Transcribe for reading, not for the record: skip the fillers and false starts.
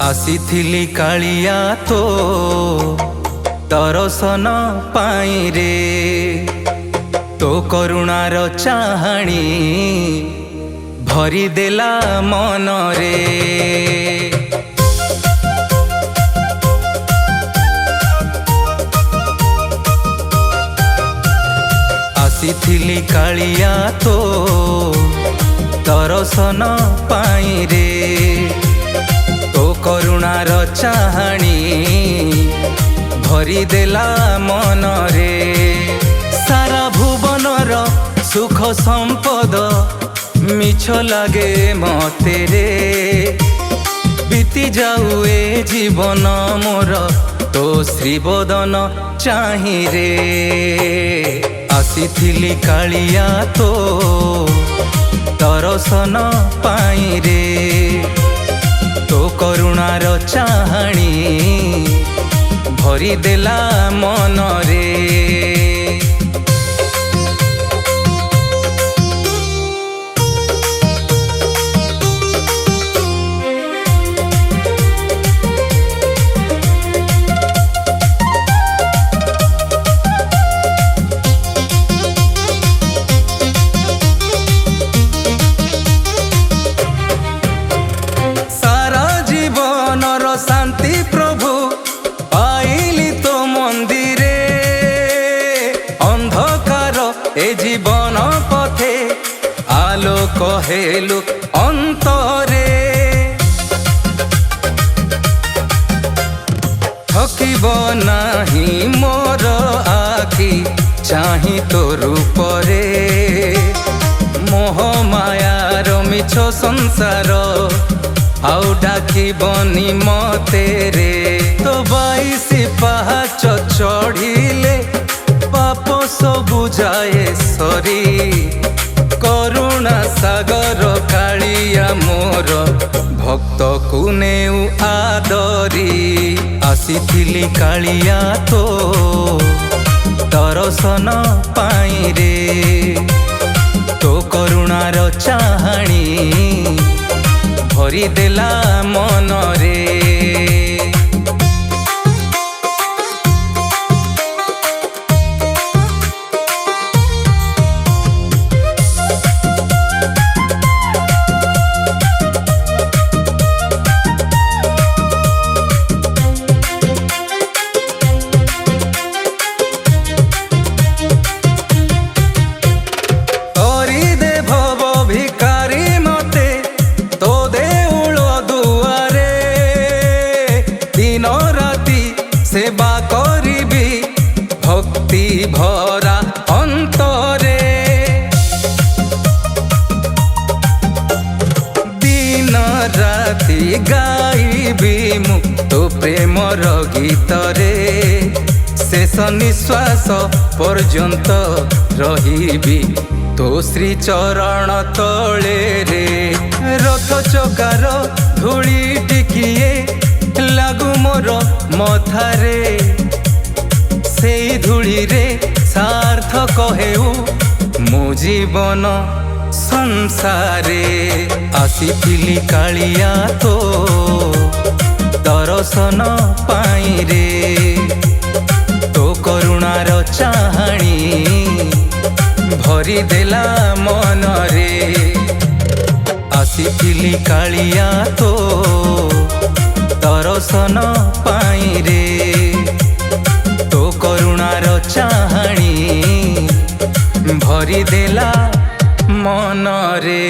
आसीथिली कालिया तो दर्शन पाई रे तो करुणार चाहाणी भरी देला मन रे। आसीथिली कालिया तो दर्शन पाई रे तो करुणार चाहाणी भरी देला मन रे। सारा भुवनर सुख संपद मिछ लागे मते रे बीती जाऊ ए जीवन मोर तो श्रीबदन चाहि रे। आसीथिली कालिया तो दर्शन पाई रे तो करुणार चाहाणी भरी देला मन रे। शांति प्रभु पाइली तो मंदिरे अंधकार ए जीवन पथे आलोक हेलु अंतरे। थकिब नाही मोर आखि चाहि तो रूपरे मोह मायार मिछ संसार आउ डाकिबनी मते रे। तो 22 पाहाच चढ़िले पाप सबु जाए सरी करुणा सागर कालिया मोर भक्त को नेउ आदरी। आसीथिली कालिया तो दर्शन पाई रे तो करुणार चाहाणी भरी देला मन रे। सेवा करिबी भक्ति भरा अंतरे दिन राति गाइबी मु तो प्रेमर गीतरे शेष निश्वास पर्यंत रहिबी तो श्री चरण तले रे। रथ चकार धूली टिकिए लागू मोर मथारे से धूली रे सार्थक हेउ मो जीवन संसारे। आसीथिली कालिया तो दर्शन पाई रे तो करुणार चाहाणी भरी देला मन रे। आसीथिली कालिया तो दर्शन पाई रे तो करुणार चाहाणी भरी देला ମନରେ